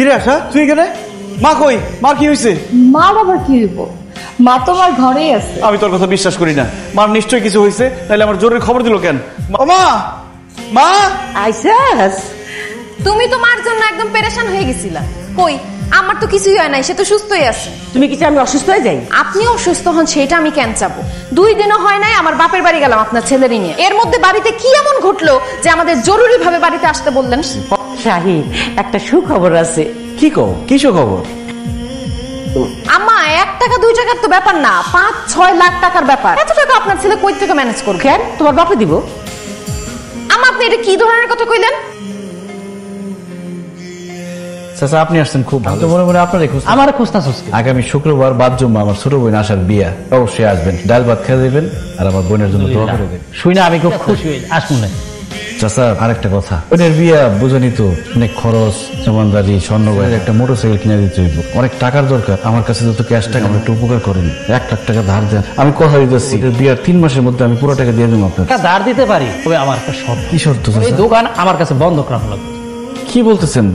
কিরে আশা তুই এখানে? মা কই? মা কি হয়েছে? মার আবার কি হইব? মা তোমার ঘরেই আছে। আমি তোর কথা বিশ্বাস করি না। মার নিশ্চয়ই কিছু হয়েছে, তাহলে আমার জরুরি খবর দিল কেন? মা মা আইসাস, তুমি তো মার জন্য একদম পেরেশান হয়ে গেছিলা। কই, আমার তো কিছুই হয় নাই, সে তো সুস্থই আছে। তুমি কি চাও আমি অসুস্থ হয়ে যাই? আপনি অসুস্থ হন সেটা আমি কেন চাবো? 2 দিনও হয় নাই আমার বাপের বাড়ি গেলাম আপনার ছেলেরই নিয়ে। এর মধ্যে বাড়িতে কি এমন ঘটলো যে আমাদের জরুরি ভাবে বাড়িতে আসতে বললেন? শাহিন, একটা সুখবর আছে। কি কও? কিসব খবর? আম্মা, 1 টাকা 2 টাকার তো ব্যাপার না, 5-6 লাখ টাকার ব্যাপার। এত টাকা আপনার ছেলে কই থেকে ম্যানেজ করবে? কেন, তোমার বাপে দিব? আম্মা, আপনি এটা কি ধরনের কথা কইলেন? চাচা আপনি আসছেন খুব ভালো। মনে মনে আপনার আমার খুঁজতাছস। আগামী শুক্রবার বাদ জুম্মা আমার ছোট বোন আসার বিয়া, অবশ্যই আসবেন। ডাল ভাত খেয়ে দেবেন আর আমার বোনের জন্য দোয়া করে দেবেন। শুই না আমি খুব খুশি হই। আসুন না চাচা, আরেকটা কথা, বোনের বিয়া বুঝানি তো, অনেক খরচ, জমানদারি, স্বর্ণ গয়না, একটা মোটরসাইকেল কিনে দিতে হইব, অনেক টাকার দরকার। আমার কাছে যত ক্যাশ টাকা, আমার একটু উপকার করেন, 1 লাখ টাকা ধার দেন। আমি কথা দিতেছি, বিয়ার 3 মাসের মধ্যে আমি পুরো টাকা দিয়ে দেবো আপনার। টাকা ধার দিতে পারি, তবে আমার একটা শর্ত। কি শর্ত? এই দোকান আমার কাছে বন্ধক রাখা লাগবে। কি বলতেছেন?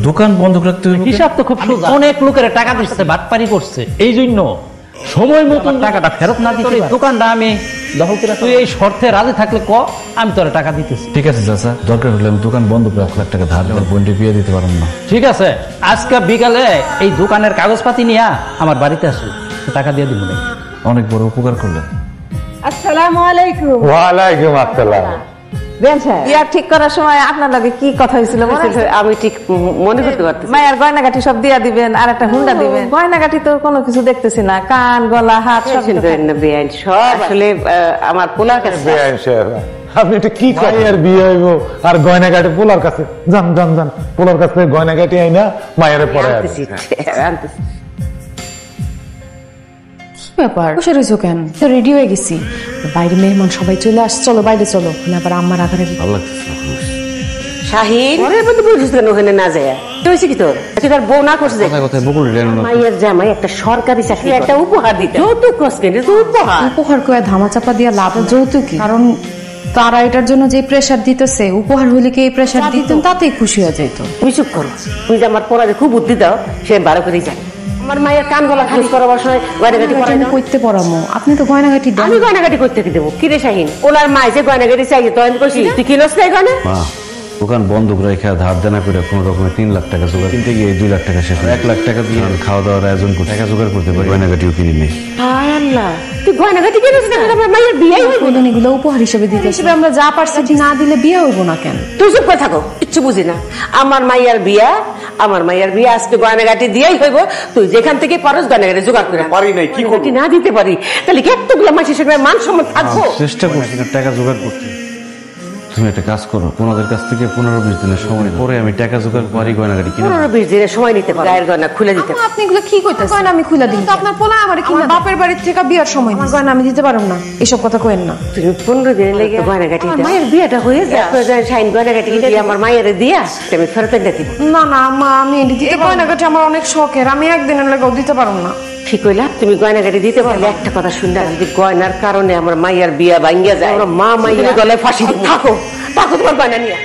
দোকান বন্ধক রাখতে হবে? হিসাব তো খুব সোজা। অনেক লোকের টাকা দিচ্ছে, বাটপারি করছে, এই জন্য সময় মতন টাকাটা ফেরত না দিতে দোকানটা আমি দখল করে। তুই এই শর্তে রাজি থাকলে ক, আমি তোর টাকা দিতেছি। ঠিক আছে চাচা, দরকার হলে আমি দোকান বন্ধ করে 1 লাখ টাকা ধার দেবো, বোনটি বিয়ে দিতে পারেন না। ঠিক আছে, আজকে বিকালে এই দোকানের কাগজপাতি নিয়ে আমার বাড়িতে আসো, টাকা দিয়ে দিব। অনেক বড় উপকার করলেন। আসসালামু আলাইকুম। ওয়ালাইকুম আসসালাম। বিয়া ঠিক করার সময় আপনার লগে কি কথা হয়েছিল মনে আছে? আমি ঠিক মনে করতে পারতেছি। মায়ের গয়নাগাটি সব দিয়া দিবেন আর একটা হুন্ডা দিবেন। গয়নাগাটি তো কোনো কিছু দেখতেছি না, কান গলা হাত সব আসলে আমার পোলার কাছে। আপনি এটা কি মায়ের বিয়ে হইব আর গয়নাগাটি পোলার কাছে? যান যান যান, পোলার কাছে গয়নাগাটি আইনা মায়ের পরে আনতেছি। ব্যাপার বসে রয়েছো কেন? তো রেডি হয়ে গেছি, বাইরে মেহমান সবাই চলে আস, চলো বাইরে চলো। আবার আম্মার আগারে ভালো লাগতেছে। শাহিন, ওরে বন্ধু বুঝিস কেন ওখানে না যায়? হয়েছে কি তোর? তুই তার বউ না করছে? কথায় কথায় বকুল মায়ের জামাই একটা সরকারি চাকরি, একটা উপহার দিতে। যৌতুক কষ্ট উপহার। উপহার কয়ে ধামাচাপা দিয়া লাভ যৌতুকই? কারণ তারা এটার জন্য যে প্রেসার দিতেছে, উপহার হইলে কি এই প্রেসার দিতেন তাতেই খুশি হয়ে যেত। তুমি চুপ করো। তুমি যে আমার পড়াতে খুব বুদ্ধি দাও, সে 12 করেই জানি। আমার মায়ের কান গলা খারিজ করাবার সময় গয়নাগাটি করতে পড়ামো, আপনি তো গয়নাগাটি দেন। আমি গয়নাগাটি করতে কি দেবো? কিরে শাহিন, ওনার মায় যে গয়নাগাটি চাইছে তো আমি কইছি তুই কিনস না গয়না? দোকান বন্ধ করে রেখে ধার দেনা করে কোন রকমের 3 লাখ টাকা জোগাড় কিনতে গিয়ে 2 লাখ টাকা শেষ। 1 লাখ টাকা দিয়ে খাওয়া দাওয়ার আয়োজন করে টাকা জোগাড় করতে পারি, গয়নাগাটিও কিনে নেই। হায় আল্লাহ, তুই গয়নাগাটি কিনছিস না? আমার মায়ের বিয়ে হইব না, এগুলো উপহার হিসেবে দিতে হিসেবে আমরা যা পারছি না দিলে বিয়ে হইব না কেন? তুই চুপ করে থাকো, কিচ্ছু বুঝি না। আমার মায়ের বিয়া, আমার মায়ের বিয়ে আজকে গয়নাগাটি দিয়েই হইব। তুই যেখান থেকে পারস গয়নাগাটি জোগাড় করে। পারি নাই, কি করব? না দিতে পারি তাহলে কি এতগুলো মাসের সঙ্গে মান সম্মান থাকবো? চেষ্টা করছি টাকা জোগাড় করতে। তুমি একটা কাজ করো, ওনাদের কাছ থেকে 15-20 দিনের সময় পরে আমি টাকা জোগাড় করি, গয়নাগাটি কিনে 15-20 দিনের সময় নিতে পারি, গায়ের গয়না খুলে দিতে। আপনি এগুলো কি কইতাছেন? গয়না আমি খুলে দিই, আপনার পোলা আমারে কিনা বাপের বাড়ির থেকে বিয়ার সময় গয়না আমি দিতে পারব না, এসব কথা কইেন না। তুমি 15 দিনের লেগে গয়নাগাটি মায়ের বিয়েটা হয়ে যায়, শাইন গয়নাগাটি কিনে আমার মায়ের দিয়া আমি ফেরত এনে দিব। না না মা, আমি এটি দিতে পারব না। গয়নাগাটি আমার অনেক শখের, আমি একদিনের লেগেও দিতে পারব না। ঠিক হইলা, তুমি গয়নাগাটি দিতে পারলে একটা কথা শুনলে, যদি গয়নার কারণে আমার মায়ের বিয়া ভাঙ্গিয়া যায়, আমার মা মাইয়া গলায় ফাঁসি দিতে থাকো, থাকো তোমার গয়না নিয়ে।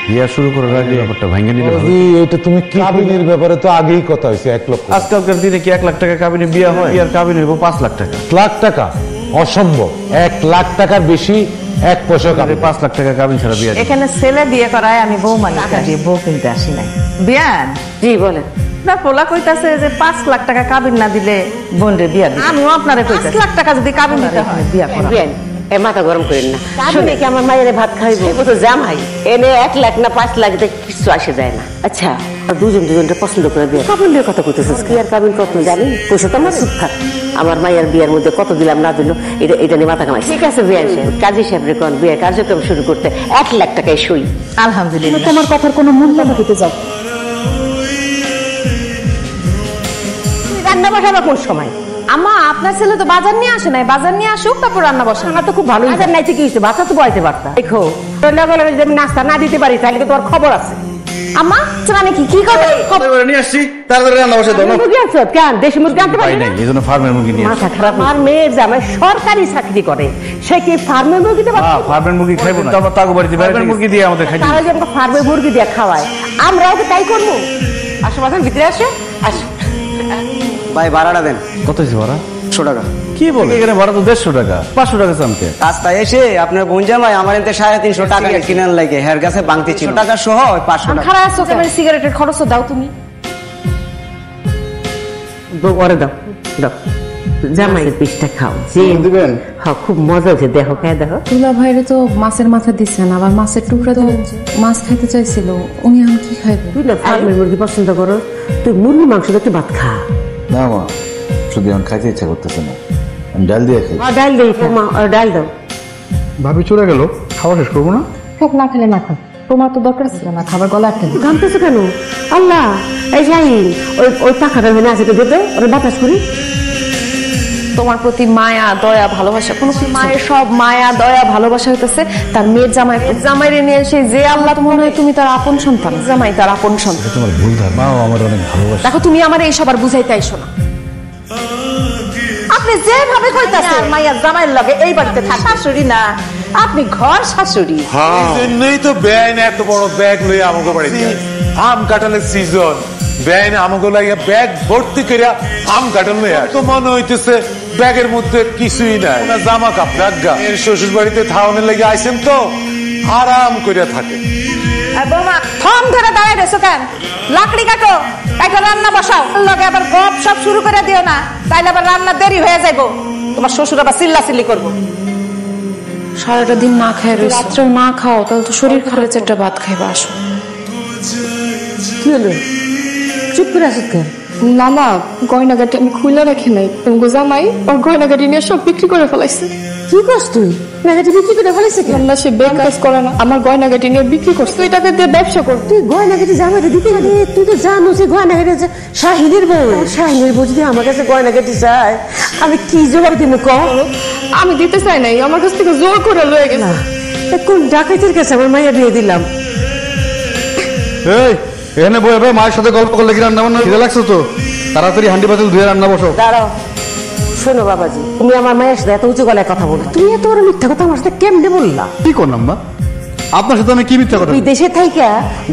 বিয়া শুরু করার আগে ব্যাপারটা ভাঙ্গে নিলে ভালো। এটা তুমি কি কাবিনের ব্যাপারে তো আগেই কথা হয়েছে 1 লক্ষ। আজকালকার দিনে কি 1 লাখ টাকা কাবিনে বিয়া হয়? বিয়ার কাবিন হইব 5 লাখ টাকা। 1 লাখ টাকা অসম্ভব। 1 লাখ টাকার বেশি 1 পয়সা কাবিন। 5 লাখ টাকা কাবিন ছাড়া বিয়া। এখানে ছেলে বিয়ে করায় আমি বউ মালিকা দিয়ে বউ কিনতে আসি নাই। বিয়ান জি বলেন। না, পোলা কইতাছে যে 5 লাখ টাকা কাবিন না দিলে বোনরে বিয়া দিই। আমিও আপনারে কইতাছি 5 লাখ টাকা যদি কাবিন দিতে হয় বিয়া করা। বিয়ান এ মাথা গরম করেন না, শুনে কি আমার মায়ের ভাত খাইব? ও তো জামাই, এনে 1 লাখ না 5 লাখ কিছু আসে যায় না। আচ্ছা, দুজনটা পছন্দ করে বিয়ে কাবিন নিয়ে কথা কইতেছিস কি? আর কাবিন কত জানি পয়সা তো আমার সুখ থাক। আমার মায়ের বিয়ের মধ্যে কত দিলাম না দিল এটা নিয়ে মাথা কামাই। ঠিক আছে বিয়ান সাহেব, কাজী সাহেব রেকন বিয়ের কার্যক্রম শুরু করতে 1 লাখ টাকায় সই। আলহামদুলিল্লাহ। তোমার কথার কোনো মূল্য না দিতে যাও। রান্না বসাবা কোন সময়? আম্মা, আপনার ছেলে তো বাজার নিয়ে আসে নাই, বাজার নিয়ে আসুক তারপর রান্না বসান। আমার তো খুব ভালো বাজার নাইতে কি হয়েছে, বাচ্চা তো বয়তে পারতা। দেখো তোর যদি আমি নাস্তা না দিতে পারি তাহলে তোমার খবর আছে। আম্মা মানে কি করবে? নিয়ে আসছি তাড়াতাড়ি রান্না বসে দাও না। মুরগি আনছো কেন? দেশি মুরগি আনতে পাই পারি নাই না? এই জন্য ফার্মের মুরগি নিয়ে মাথা খারাপ। আমার মেয়ের জামাই সরকারি চাকরি করে, সে কি ফার্মের মুরগিতে ফার্মের মুরগি খাইবো না, তারপর তাগো বাড়িতে ফার্মের মুরগি দিয়ে আমাদের খাইতে তাহলে যে আমাকে ফার্মের মুরগি দিয়ে খাওয়ায়, আমরাও তো তাই করবো। আসো বাজান, ভিতরে আসো। আসো ভাই ভাড়াটা দেন। কত হয়েছে ভাড়া? 100 টাকা। কি বলে এখানে ভাড়া তো 150 টাকা, 500 টাকা চামকে। রাস্তায় এসে আপনার বোন জামাই আমার এতে 350 টাকা কিনার লাগে হের কাছে বাংতি ছিল টাকা সহ 500 টাকা। খারাপ আছো কেন? সিগারেটের খরচও দাও তুমি। ওরে দাও দাও, জামাইয়ের পিসটা খাও। যে দিবেন? হ্যাঁ, খুব মজা হচ্ছে, দেখো খায় দেখো। দুলা ভাইরে তো মাছের মাথা দিচ্ছেন, আবার মাছের টুকরা দিলেন। মাছ খাইতে চাইছিল, উনি এখন কি খাইবে? তুই না ফার্মের মুরগি পছন্দ করো, তুই মুরগি মাংস একটু ভাত খা। না মা, শুধু এখন খাইতে ইচ্ছা করতেছে না, আমি ডাল দিয়ে খাই। ডাল দিই মা, ডাল দাও। ভাবি চলে গেল, খাওয়া শেষ করবো না? হোক, না খেলে না খাও, তোমার তো দরকার ছিল না খাবার, গলা আটকে দিও। ঘামতেছো কেন? আল্লাহ, এই শাহিন, ওই টাকাটা ভেঙে আছে, তো দেবে, ওরা বাতাস করি। তোমার প্রতি মায়া দয়া ভালোবাসা, কোন মায়ের সব মায়া দয়া ভালোবাসা হইতেছে তার মেয়ের জামাইরে নিয়ে এসে যে আল্লাহ মনে হয় তুমি তার আপন সন্তান, জামাই তার আপন সন্তান। তোমার ভুল ধারণা, মাও আমার অনেক ভালোবাসে। দেখো তুমি আমার এই সবার বুঝাইতে আইসো না। আপনি যেভাবে কইতাছেন মাইয়া জামাইয়ের লগে এই বাড়িতে থাকা শাশুড়ি না, আপনি ঘর শাশুড়ি। জন্যই তো বেআইন এত বড় ব্যাগ লইয়া আমাকে বাড়িতে আম কাঁঠালের সিজন। বেআইন আমাকে লাগিয়া ব্যাগ ভর্তি করিয়া আম কাঁঠাল লইয়া তো মনে হইতেছে ব্যাগের মধ্যে কিছুই নাই, জামা কাপড়। এর শ্বশুর বাড়িতে থাউনের লাগে আইসেন তো আরাম করিয়া থাকে। বৌমা থম ধরে দাঁড়াই রয়েছো কেন? লাকড়ি কাটো, কাইটা রান্না বসাও। লগে আবার গপ সব শুরু করে দিও না, তাইলে আবার রান্না দেরি হয়ে যাইবো। তোমার শ্বশুর আবার চিল্লাচিল্লি করবো। সারাটা দিন না খাই, রাত্রেও না খাও, তাহলে তো শরীর খারাপ। একটা ভাত খাইবা, আসো। কি হলো? চুপ করে আসুক কেন? না না, গয়নাগাটি আমি খুলে রাখি নাই। তোমাকে জামাই ওর গয়নাগাটি নিয়ে সব বিক্রি করে ফেলাইছে। কি করছ তুই? গয়নাগাটি বিক্রি করে ফেলেছে কেন? না, সে বেকাজ করে না, আমার গয়নাগাটি নিয়ে বিক্রি করছে। তুই টাকা দিয়ে ব্যবসা কর। তুই গয়নাগাটি জামাইরে দিতে গেলি? তুই তো জানো যে গয়নাগাটি শাহিনের বউ। শাহিনের বউ যদি আমার কাছে গয়নাগাটি চায়, আমি কি জবাব দিব কর? আমি দিতে চাই নাই, আমার কাছ থেকে জোর করে লয়ে গেল। কোন ডাকাইতের কাছে আমার মাইয়া বিয়ে দিলাম? এই এখানে বই ভাই মায়ের সাথে গল্প করলে কি রান্না বান্না খিদে লাগছে তো? তাড়াতাড়ি হান্ডি পাতিল ধুয়ে রান্না বসো। দাঁড়াও, শোনো বাবাজি, তুমি আমার মায়ের সাথে এত উঁচু গলায় কথা বলো? তুমি এত বড় মিথ্যা কথা আমার সাথে কেমনে বললা? কি করলাম মা? আপনার সাথে আমি কি মিথ্যা কথা? তুই দেশে থাইকা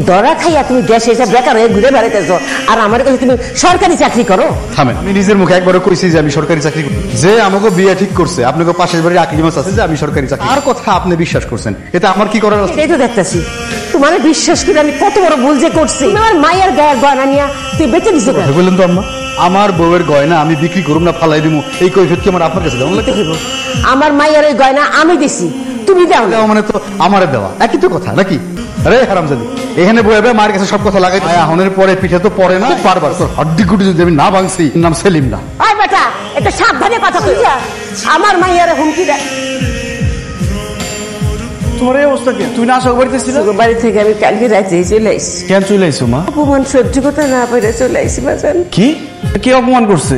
দরা খাইয়া তুমি দেশে এসে বেকার হয়ে ঘুরে বেড়াইতেছো, আর আমার কাছে তুমি সরকারি চাকরি করো? থামেন, আমি নিজের মুখে একবারও কইছি যে আমি সরকারি চাকরি করি। যে আমাকে বিয়ে ঠিক করছে, আপনাকে পাশের বাড়ির আকলি মাছ আছে যে আমি সরকারি চাকরি, আর কথা আপনি বিশ্বাস করছেন, এটা আমার কি করার আছে? এটাই তো দেখতেছি, তোমার বিশ্বাস করে আমি কত বড় ভুল যে করছি। আমার মায়ের গায়ের গয়না নিয়ে তুই বেঁচে দিছো কেন? বললেন তো আম্মা, আমার বউয়ের গয়না আমি বিক্রি করুম না ফালাই দিমু, এই কৈফিয়ত কি আমার আপনার কাছে দেওয়া লাগে? আমার মায়ের ওই গয়না আমি দিছি, তুমি দাও না। মানে তো আমারে দেওয়া একই তো কথা নাকি? আরে হারামজাদি, এখানে বইবে মায়ের কাছে সব কথা লাগাই। আহনের পরে পিঠে তো পড়ে না, বারবার তোর হাড্ডি গুটি যদি আমি না ভাঙছি, নাম সেলিম না। আই বেটা, এটা সাবধানে কথা কইছা, আমার মায়ের হুমকি দেয়। তোমার এই অবস্থা কেন? তুই না আসা বাড়িতে ছিল? বাড়ি থেকে আমি কালকে রাতে চলে আসছি। কেন চলে আইছো মা? অপমান সহ্য করতে না পারে চলে আসছি বাজান। কি কি অপমান করছে?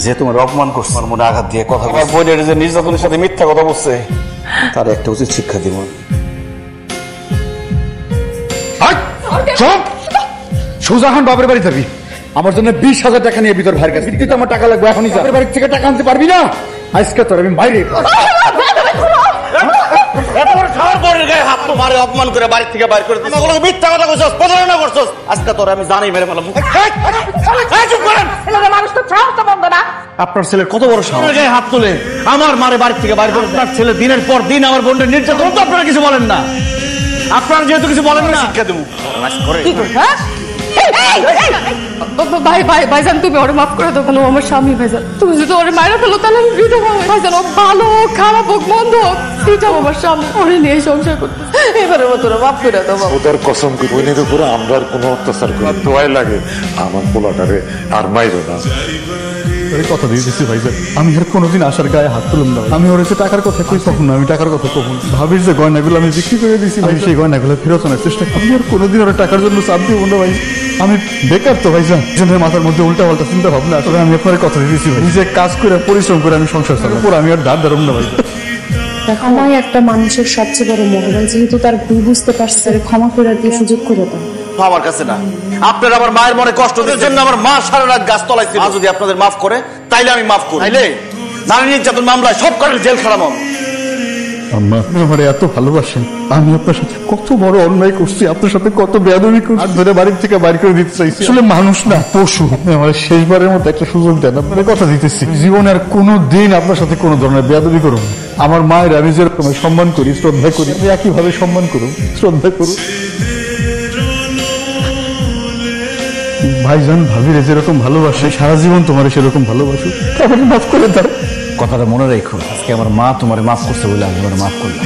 যে তোমার অপমান করছে, আমার মনে আঘাত দিয়ে কথা বলছে, বোনের যে নির্যাতনের সাথে মিথ্যা কথা বলছে, তার একটা উচিত শিক্ষা দিব। সুজাহান বাপের বাড়ি যাবি, আমার জন্য 20,000 টাকা নিয়ে ভিতর ভাইয়ের কাছে। তুই তো আমার টাকা লাগবে, এখনই যা। বাড়ির থেকে টাকা আনতে পারবি না, আজকে তোর আমি বাইরে। অপমান করে বাড়ি থেকে বাইর করে মিথ্যা কথা করছস, প্রতারণা করছস, আজকে তোর আমি জানি মেরে ফেলাম। মানুষ তো সাহস তো বন্ধ না। আপনার ছেলের কত বড় সাহস, গায়ে হাত তুলে আমার মারে বাড়ি থেকে বাইর করে। আপনার ছেলে দিনের পর দিন আমার বোনের নির্যাতন, তো আপনারা কিছু বলেন না। আপনারা যেহেতু কিছু বলেন না, শিক্ষা দেবো। ভাই ভাই ভাইজান, তুমি ওরে মাফ করে দাও। কেন আমার স্বামী ভাইজান, তুমি যদি ওরে মায়েরা ফেলো তাহলে আমি বিধবা হই। ভাইজান, ও ভালো হোক খারাপ হোক মন্দ হোক, সেটা আমার স্বামী, ওরে নিয়ে সংসার করতে। এবারে মতো মাফ করে দাও। ওদের কসম কি বোনের উপরে আমরা আর কোনো অত্যাচার করি? দোয়াই লাগে আমার পোলাটারে আর মাইরো না। কথা দিয়ে দিচ্ছি ভাইজান, আমি আর কোনোদিন আসার গায়ে হাত তুললাম না। আমি ওর টাকার কথা কই কখন না, আমি টাকার কথা কখন ভাবির যে গয়নাগুলো আমি বিক্রি করে দিয়েছি, আমি সেই গয়নাগুলো ফেরত আনার চেষ্টা করি। আমি আর কোনোদিন ওরা টাকার জন্য চাপ দিব না ভাই। আমি বেকার তো ভাইজান, জনের মাথার মধ্যে উল্টা পাল্টা চিন্তা ভাবনা। তবে আমি আপনার কথা দিয়েছি ভাই, নিজে কাজ করে পরিশ্রম করে আমি সংসার চালাবো, আমি আর ধার ধারম না ভাই। ক্ষমাই একটা মানুষের সবচেয়ে বড় মনোবল। যেহেতু তার ভুল বুঝতে পারছে, ক্ষমা করে দিয়ে সুযোগ করে দাও। আমার কাছে না, আপনার আমার মায়ের মনে কষ্ট দেওয়ার জন্য আমার মা সারা রাত গাছ তলায় ছিল। যদি আপনাদের মাফ করে তাইলে আমি মাফ করি, তাইলে নারী নির্যাতন মামলায় সব কটার জেল খারাপ। আম্মা, আপনি আমার এত ভালোবাসেন, আমি আপনার সাথে কত বড় অন্যায় করছি, আপনার সাথে কত বেয়াদবি করছি, আর ধরে বাড়ির থেকে বাইর করে দিতে চাইছি। আসলে মানুষ না, পশু। আপনি আমার শেষবারের মতো একটা সুযোগ দেন, আপনার কথা দিতেছি, জীবনে আর কোনো দিন আপনার সাথে কোনো ধরনের বেয়াদবি করুন। আমার মায়ের আমি যেরকম সম্মান করি, শ্রদ্ধা করি, আপনি একইভাবে সম্মান করুন, শ্রদ্ধা করুন। ভাইজান ভাবিরে যেরকম ভালোবাসে, সারা জীবন তোমার সেরকম ভালোবাসো, তাহলে মাফ করে দাও। কথাটা মনে রেখো, আজকে আমার মা তোমার মাফ করছে বলে আমি তোমার মাফ করলাম।